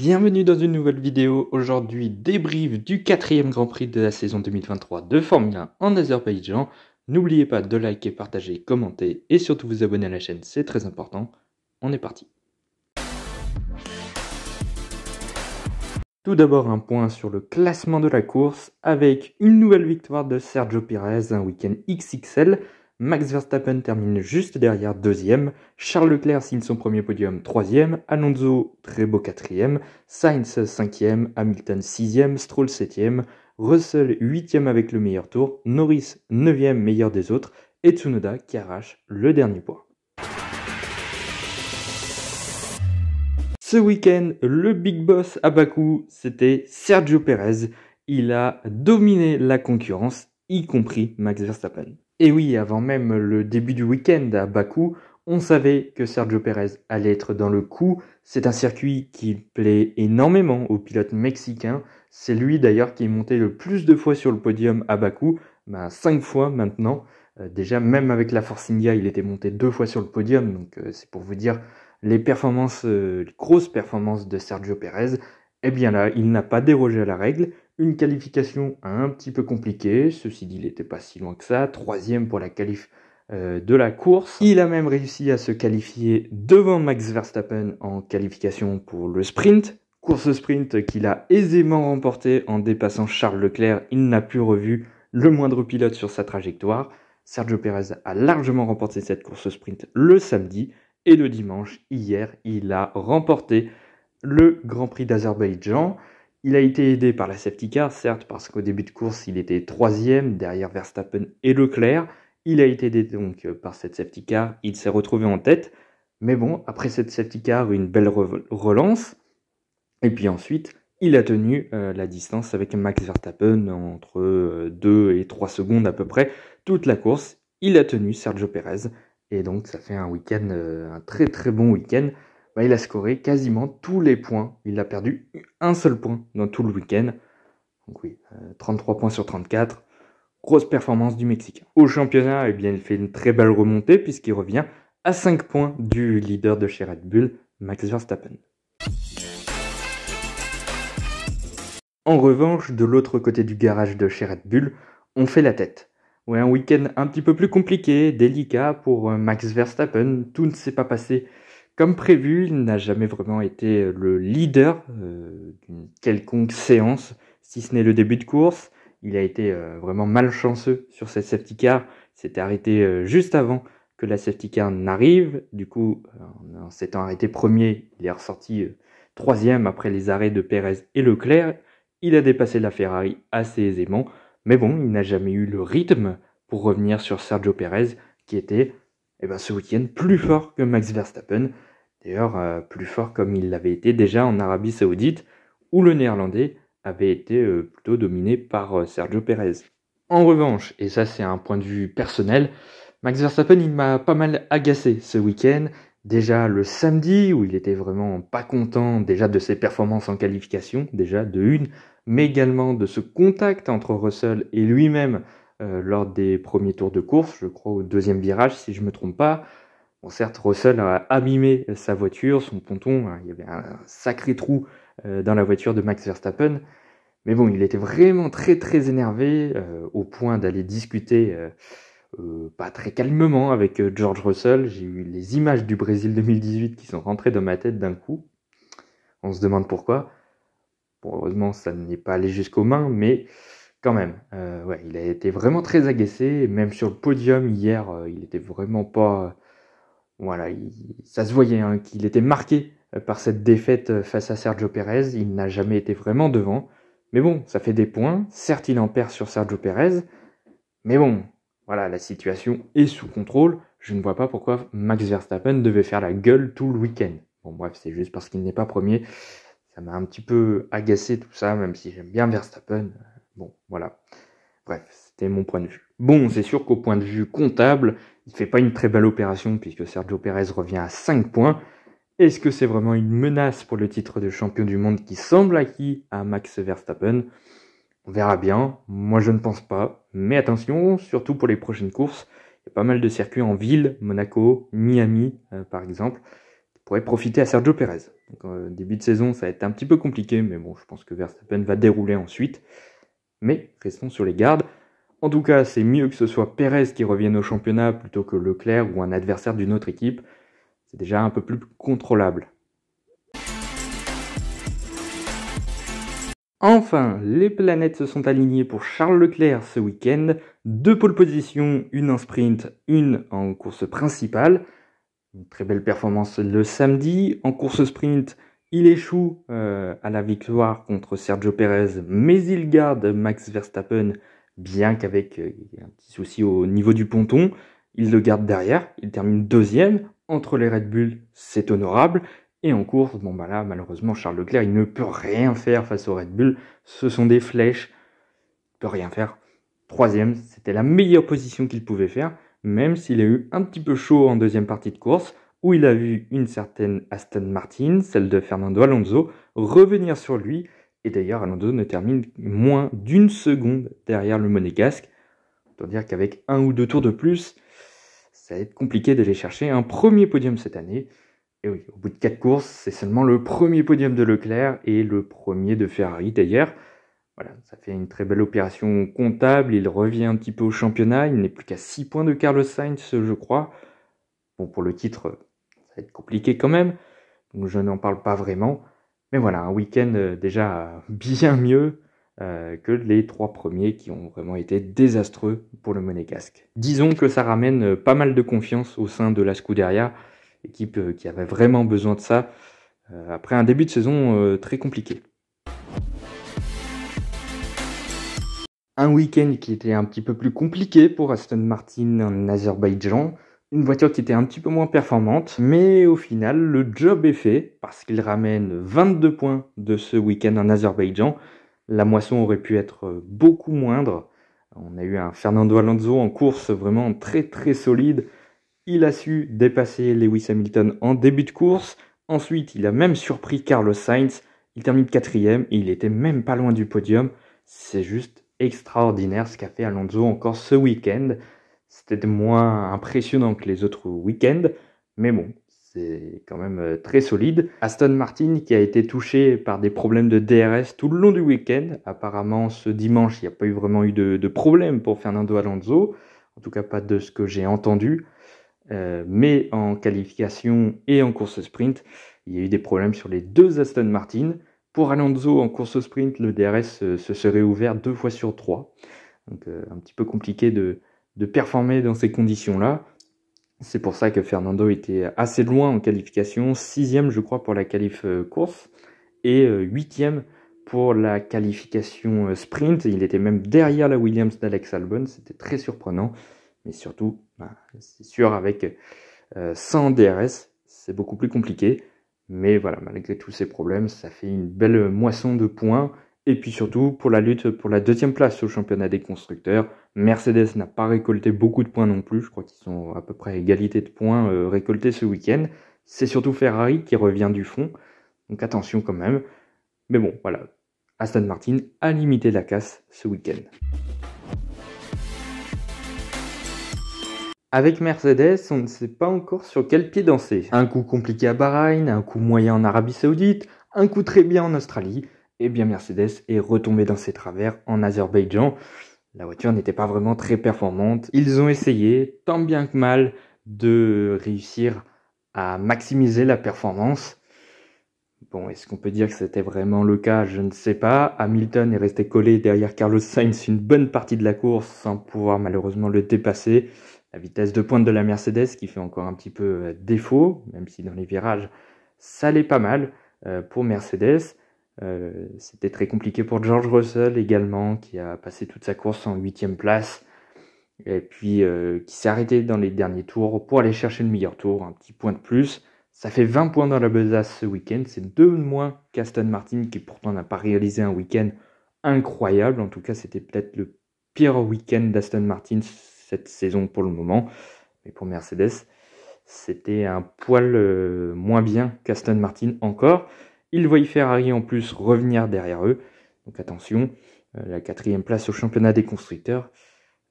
Bienvenue dans une nouvelle vidéo. Aujourd'hui, débrief du 4e Grand Prix de la saison 2023 de Formule 1 en Azerbaïdjan. N'oubliez pas de liker, partager, commenter et surtout vous abonner à la chaîne, c'est très important. On est parti. Tout d'abord un point sur le classement de la course avec une nouvelle victoire de Sergio Pérez, un week-end XXL. Max Verstappen termine juste derrière deuxième, Charles Leclerc signe son premier podium troisième, Alonso très beau quatrième, Sainz cinquième, Hamilton sixième, Stroll septième, Russell huitième avec le meilleur tour, Norris neuvième meilleur des autres et Tsunoda qui arrache le dernier point. Ce week-end, le big boss à Bakou, c'était Sergio Pérez. Il a dominé la concurrence, y compris Max Verstappen. Et oui, avant même le début du week-end à Bakou, on savait que Sergio Pérez allait être dans le coup. C'est un circuit qui plaît énormément aux pilotes mexicains. C'est lui d'ailleurs qui est monté le plus de fois sur le podium à Bakou, 5 fois maintenant. Déjà, même avec la Force India, il était monté 2 fois sur le podium, donc c'est pour vous dire les performances, les grosses performances de Sergio Pérez. Eh bien là, il n'a pas dérogé à la règle. Une qualification un petit peu compliquée, ceci dit, il n'était pas si loin que ça. Troisième pour la qualif de la course. Il a même réussi à se qualifier devant Max Verstappen en qualification pour le sprint. Course sprint qu'il a aisément remporté en dépassant Charles Leclerc. Il n'a plus revu le moindre pilote sur sa trajectoire. Sergio Pérez a largement remporté cette course sprint le samedi. Et le dimanche, hier, il a remporté le Grand Prix d'Azerbaïdjan. Il a été aidé par la safety car, certes, parce qu'au début de course, il était troisième derrière Verstappen et Leclerc. Il a été aidé donc par cette safety car, il s'est retrouvé en tête. Mais bon, après cette safety car, une belle relance. Et puis ensuite, il a tenu la distance avec Max Verstappen entre 2 et 3 secondes à peu près. Toute la course, il a tenu Sergio Pérez. Et donc ça fait un week-end, un très très bon week-end. Il a scoré quasiment tous les points. Il a perdu un seul point dans tout le week-end. Donc oui, 33 points sur 34. Grosse performance du Mexicain. Au championnat, eh bien, il fait une très belle remontée puisqu'il revient à 5 points du leader de chez Red Bull, Max Verstappen. En revanche, de l'autre côté du garage de chez Red Bull, on fait la tête. Ouais, un week-end un petit peu plus compliqué, délicat pour Max Verstappen. Tout ne s'est pas passé comme prévu. Il n'a jamais vraiment été le leader d'une quelconque séance, si ce n'est le début de course. Il a été vraiment malchanceux sur cette safety car. Il s'était arrêté juste avant que la safety car n'arrive. Du coup, en s'étant arrêté premier, il est ressorti troisième après les arrêts de Pérez et Leclerc. Il a dépassé la Ferrari assez aisément. Mais bon, il n'a jamais eu le rythme pour revenir sur Sergio Pérez, qui était ce week-end plus fort que Max Verstappen. D'ailleurs, plus fort comme il l'avait été déjà en Arabie Saoudite, où le Néerlandais avait été plutôt dominé par Sergio Pérez. En revanche, et ça c'est un point de vue personnel, Max Verstappen il m'a pas mal agacé ce week-end. Déjà le samedi, où il était vraiment pas content déjà de ses performances en qualification, déjà de une, mais également de ce contact entre Russell et lui-même lors des premiers tours de course, je crois au deuxième virage si je ne me trompe pas. Bon, certes, Russell a abîmé sa voiture, son ponton, il y avait un sacré trou dans la voiture de Max Verstappen. Mais bon, il était vraiment très très énervé, au point d'aller discuter pas très calmement avec George Russell. J'ai eu les images du Brésil 2018 qui sont rentrées dans ma tête d'un coup. On se demande pourquoi. Bon, heureusement, ça n'est pas allé jusqu'aux mains, mais quand même, ouais, il a été vraiment très agacé. Même sur le podium hier, il était vraiment pas... voilà, ça se voyait hein, qu'il était marqué par cette défaite face à Sergio Pérez. Il n'a jamais été vraiment devant. Mais bon, ça fait des points. Certes, il en perd sur Sergio Pérez. Mais bon, voilà, la situation est sous contrôle. Je ne vois pas pourquoi Max Verstappen devait faire la gueule tout le week-end. Bon, bref, c'est juste parce qu'il n'est pas premier. Ça m'a un petit peu agacé tout ça, même si j'aime bien Verstappen. Bon, voilà. Bref, c'était mon point de vue. Bon, c'est sûr qu'au point de vue comptable, il ne fait pas une très belle opération puisque Sergio Pérez revient à 5 points. Est-ce que c'est vraiment une menace pour le titre de champion du monde qui semble acquis à Max Verstappen? On verra bien. Moi, je ne pense pas. Mais attention, surtout pour les prochaines courses. Il y a pas mal de circuits en ville, Monaco, Miami, par exemple, qui pourrait profiter à Sergio Pérez. Donc, début de saison, ça va être un petit peu compliqué, mais bon, je pense que Verstappen va dérouler ensuite. Mais restons sur les gardes. En tout cas, c'est mieux que ce soit Pérez qui revienne au championnat plutôt que Leclerc ou un adversaire d'une autre équipe. C'est déjà un peu plus contrôlable. Enfin, les planètes se sont alignées pour Charles Leclerc ce week-end. 2 pole positions, une en sprint, une en course principale. Une très belle performance le samedi. En course sprint, il échoue à la victoire contre Sergio Pérez, mais il garde Max Verstappen, bien qu'avec un petit souci au niveau du ponton. Il le garde derrière, il termine 2e. Entre les Red Bull, c'est honorable. Et en course, bon bah là, malheureusement, Charles Leclerc, il ne peut rien faire face aux Red Bull. Ce sont des flèches. Il ne peut rien faire. 3e, c'était la meilleure position qu'il pouvait faire, même s'il a eu un petit peu chaud en deuxième partie de course, où il a vu une certaine Aston Martin, celle de Fernando Alonso, revenir sur lui. Et d'ailleurs, Alonso ne termine moins d'1 seconde derrière le monégasque. Autant dire qu'avec 1 ou 2 tours de plus, ça va être compliqué d'aller chercher un premier podium cette année. Et oui, au bout de 4 courses, c'est seulement le premier podium de Leclerc et le premier de Ferrari d'ailleurs. Voilà, ça fait une très belle opération comptable, il revient un petit peu au championnat, il n'est plus qu'à 6 points de Carlos Sainz, je crois. Bon, pour le titre, ça va être compliqué quand même, donc je n'en parle pas vraiment. Mais voilà, un week-end déjà bien mieux que les 3 premiers qui ont vraiment été désastreux pour le Monégasque. Disons que ça ramène pas mal de confiance au sein de la Scuderia, équipe qui avait vraiment besoin de ça après un début de saison très compliqué. Un week-end qui était un petit peu plus compliqué pour Aston Martin en Azerbaïdjan. Une voiture qui était un petit peu moins performante, mais au final, le job est fait parce qu'il ramène 22 points de ce week-end en Azerbaïdjan. La moisson aurait pu être beaucoup moindre. On a eu un Fernando Alonso en course vraiment très très solide. Il a su dépasser Lewis Hamilton en début de course. Ensuite, il a même surpris Carlos Sainz. Il termine 4e et il était même pas loin du podium. C'est juste extraordinaire ce qu'a fait Alonso encore ce week-end. C'était moins impressionnant que les autres week-ends, mais bon, c'est quand même très solide. Aston Martin qui a été touché par des problèmes de DRS tout le long du week-end. Apparemment, ce dimanche, il n'y a pas eu vraiment eu de problème pour Fernando Alonso. En tout cas, pas de ce que j'ai entendu. Mais en qualification et en course sprint, il y a eu des problèmes sur les 2 Aston Martin. Pour Alonso, en course sprint, le DRS se serait ouvert 2 fois sur 3. Donc un petit peu compliqué de performer dans ces conditions-là. C'est pour ça que Fernando était assez loin en qualification, 6e je crois pour la qualif course, et 8e pour la qualification sprint. Il était même derrière la Williams d'Alex Albon, c'était très surprenant. Mais surtout, c'est sûr, avec 100 DRS, c'est beaucoup plus compliqué. Mais voilà, malgré tous ces problèmes, ça fait une belle moisson de points. Et puis surtout, pour la lutte pour la 2e place au championnat des constructeurs, Mercedes n'a pas récolté beaucoup de points non plus. Je crois qu'ils sont à peu près à égalité de points récoltés ce week-end. C'est surtout Ferrari qui revient du fond. Donc attention quand même. Mais bon, voilà. Aston Martin a limité la casse ce week-end. Avec Mercedes, on ne sait pas encore sur quel pied danser. Un coup compliqué à Bahreïn, un coup moyen en Arabie Saoudite, un coup très bien en Australie. Et bien Mercedes est retombé dans ses travers en Azerbaïdjan. La voiture n'était pas vraiment très performante. Ils ont essayé, tant bien que mal, de réussir à maximiser la performance. Bon, est-ce qu'on peut dire que c'était vraiment le cas? Je ne sais pas. Hamilton est resté collé derrière Carlos Sainz une bonne partie de la course sans pouvoir malheureusement le dépasser. La vitesse de pointe de la Mercedes qui fait encore un petit peu défaut, même si dans les virages, ça allait pas mal pour Mercedes. C'était très compliqué pour George Russell également, qui a passé toute sa course en 8e place. Et puis qui s'est arrêté dans les derniers tours pour aller chercher le meilleur tour, un petit point de plus. Ça fait 20 points dans la besace ce week-end, c'est 2 de moins qu'Aston Martin qui pourtant n'a pas réalisé un week-end incroyable. En tout cas, c'était peut-être le pire week-end d'Aston Martin cette saison pour le moment. Mais pour Mercedes, c'était un poil moins bien qu'Aston Martin encore. Ils voient Ferrari en plus revenir derrière eux. Donc attention, la 4e place au championnat des constructeurs,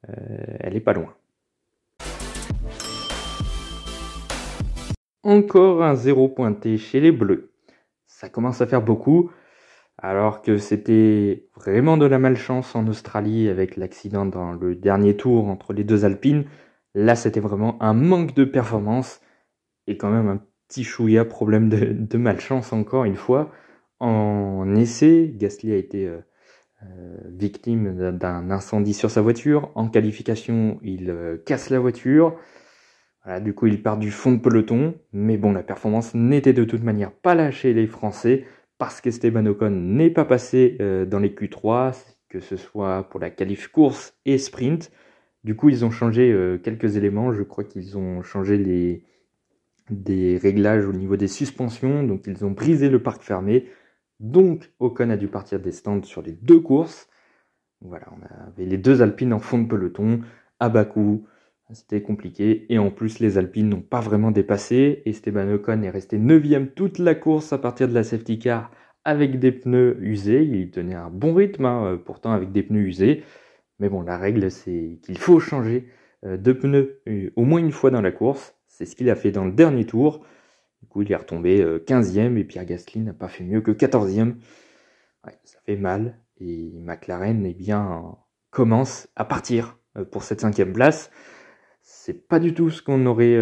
elle est pas loin. Encore un 0 pointé chez les Bleus. Ça commence à faire beaucoup, alors que c'était vraiment de la malchance en Australie avec l'accident dans le dernier tour entre les deux Alpines. Là, c'était vraiment un manque de performance et quand même un petit chouïa problème de malchance encore une fois. En essai, Gasly a été victime d'un incendie sur sa voiture. En qualification, il casse la voiture. Voilà, du coup, il part du fond de peloton. Mais bon, la performance n'était de toute manière pas là chez les Français parce qu'Esteban Ocon n'est pas passé dans les Q3, que ce soit pour la qualif course et sprint. Du coup, ils ont changé quelques éléments. Je crois qu'ils ont changé des réglages au niveau des suspensions. Donc, ils ont brisé le parc fermé. Donc, Ocon a dû partir des stands sur les deux courses. Voilà, on avait les deux Alpines en fond de peloton, à Bakou, c'était compliqué. Et en plus, les Alpines n'ont pas vraiment dépassé. Esteban Ocon est resté 9e toute la course à partir de la safety car avec des pneus usés. Il tenait un bon rythme, pourtant avec des pneus usés. Mais bon, la règle, c'est qu'il faut changer de pneus au moins une fois dans la course. C'est ce qu'il a fait dans le dernier tour. Du coup, il est retombé 15e et Pierre Gasly n'a pas fait mieux que 14e. Ouais, ça fait mal. Et McLaren, eh bien, commence à partir pour cette 5e place. C'est pas du tout ce qu'on aurait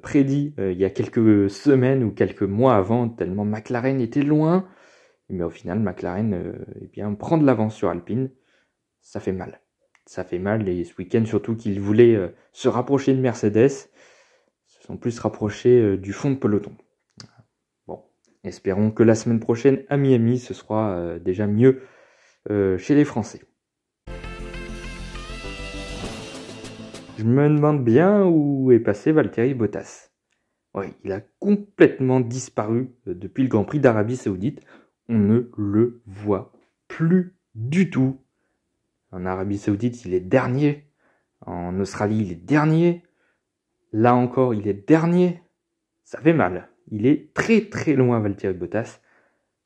prédit il y a quelques semaines ou quelques mois avant, tellement McLaren était loin. Mais au final, McLaren eh bien, prend de l'avance sur Alpine. Ça fait mal. Ça fait mal. Et ce week-end, surtout qu'ils voulaient se rapprocher de Mercedes, se sont plus rapprochés du fond de peloton. Bon, espérons que la semaine prochaine à Miami, ce sera déjà mieux chez les Français. Je me demande bien où est passé Valtteri Bottas. Oui, il a complètement disparu depuis le Grand Prix d'Arabie Saoudite. On ne le voit plus du tout. En Arabie Saoudite, il est dernier. En Australie, il est dernier. Là encore, il est dernier. Ça fait mal. Il est très très loin, Valtteri Bottas.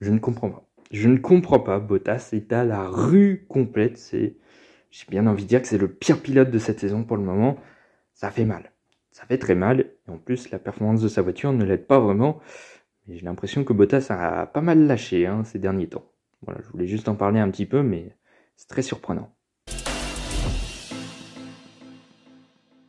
Je ne comprends pas. Je ne comprends pas. Bottas est à la rue complète. J'ai bien envie de dire que c'est le pire pilote de cette saison pour le moment. Ça fait mal. Ça fait très mal. Et en plus, la performance de sa voiture ne l'aide pas vraiment. Mais j'ai l'impression que Bottas a pas mal lâché ces derniers temps. Voilà, je voulais juste en parler un petit peu, mais c'est très surprenant.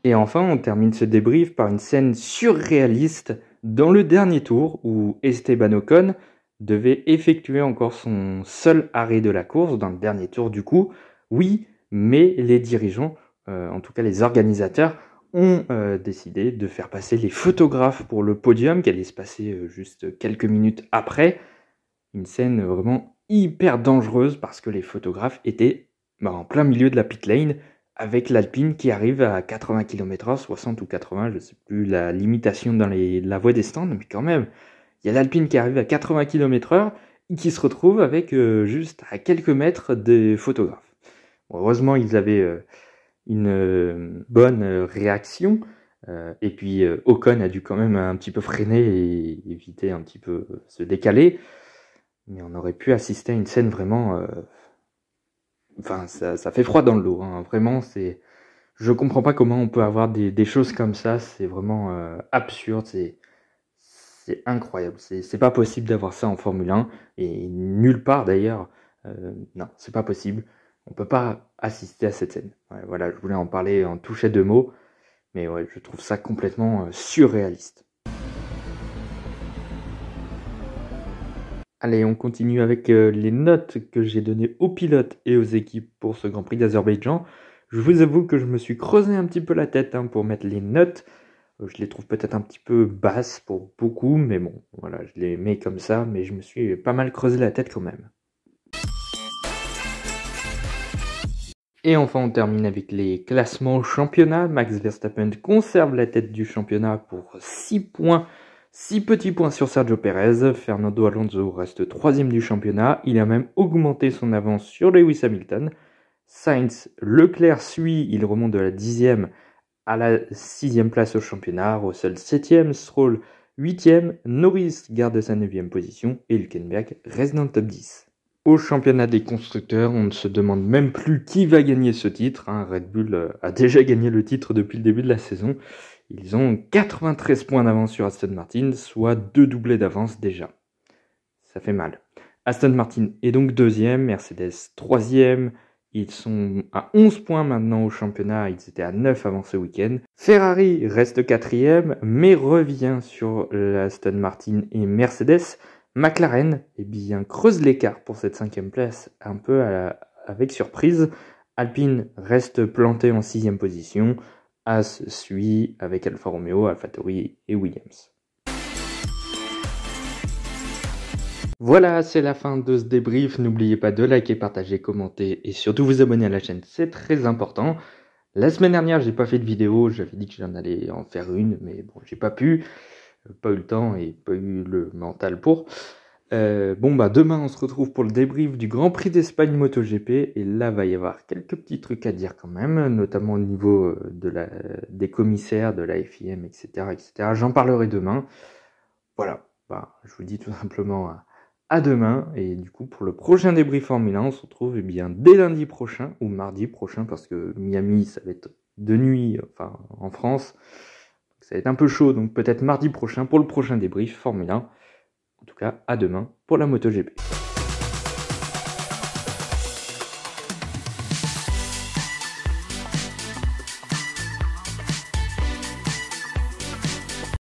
Et enfin, on termine ce débrief par une scène surréaliste dans le dernier tour où Esteban Ocon devait effectuer encore son seul arrêt de la course dans le dernier tour du coup. Oui, mais les dirigeants, en tout cas les organisateurs, ont décidé de faire passer les photographes pour le podium qui allait se passer juste quelques minutes après. Une scène vraiment hyper dangereuse parce que les photographes étaient en plein milieu de la pit lane avec l'Alpine qui arrive à 80 km/h, 60 ou 80, je ne sais plus la limitation dans la voie des stands, mais quand même, il y a l'Alpine qui arrive à 80 km/h et qui se retrouve avec juste à quelques mètres des photographes. Bon, heureusement, ils avaient une bonne réaction, et puis Ocon a dû quand même un petit peu freiner et éviter un petit peu se décaler, mais on aurait pu assister à une scène vraiment... Enfin, ça fait froid dans le dos, vraiment, je comprends pas comment on peut avoir des choses comme ça, c'est vraiment absurde, c'est incroyable, c'est pas possible d'avoir ça en Formule 1, et nulle part d'ailleurs, non, c'est pas possible, on peut pas assister à cette scène. Ouais, voilà, je voulais en parler en toucher deux mots, mais ouais, je trouve ça complètement surréaliste. Allez, on continue avec les notes que j'ai données aux pilotes et aux équipes pour ce Grand Prix d'Azerbaïdjan. Je vous avoue que je me suis creusé un petit peu la tête pour mettre les notes. Je les trouve peut-être un petit peu basses pour beaucoup, mais bon, voilà, je les mets comme ça, mais je me suis pas mal creusé la tête quand même. Et enfin, on termine avec les classements au championnat. Max Verstappen conserve la tête du championnat pour 6 points. 6 petits points sur Sergio Perez. Fernando Alonso reste 3e du championnat. Il a même augmenté son avance sur Lewis Hamilton. Sainz, Leclerc suit. Il remonte de la 10e à la 6e place au championnat. Russell 7e. Stroll 8e. Norris garde sa 9e position. Et Hülkenberg reste dans le top 10. Au championnat des constructeurs, on ne se demande même plus qui va gagner ce titre. Red Bull a déjà gagné le titre depuis le début de la saison. Ils ont 93 points d'avance sur Aston Martin, soit 2 doublés d'avance déjà. Ça fait mal. Aston Martin est donc deuxième, Mercedes troisième. Ils sont à 11 points maintenant au championnat, ils étaient à 9 avant ce week-end. Ferrari reste quatrième, mais revient sur Aston Martin et Mercedes. McLaren creuse l'écart pour cette 5e place, un peu avec surprise. Alpine reste planté en 6e position. As suit avec Alfa Romeo, AlphaTauri et Williams. Voilà, c'est la fin de ce débrief. N'oubliez pas de liker, partager, commenter et surtout vous abonner à la chaîne, c'est très important. La semaine dernière, j'ai pas fait de vidéo, j'avais dit que j'en allais en faire une, mais bon, j'ai pas pu, pas eu le temps et pas eu le mental pour. Demain, on se retrouve pour le débrief du Grand Prix d'Espagne MotoGP et là, va y avoir quelques petits trucs à dire quand même, notamment au niveau des commissaires, de la FIM, etc., etc. J'en parlerai demain. Voilà, je vous dis tout simplement à demain, et du coup pour le prochain débrief Formule 1, on se retrouve dès lundi prochain, ou mardi prochain, parce que Miami ça va être de nuit, enfin en France, ça va être un peu chaud, donc peut-être mardi prochain pour le prochain débrief Formule 1. En tout cas, à demain pour la MotoGP.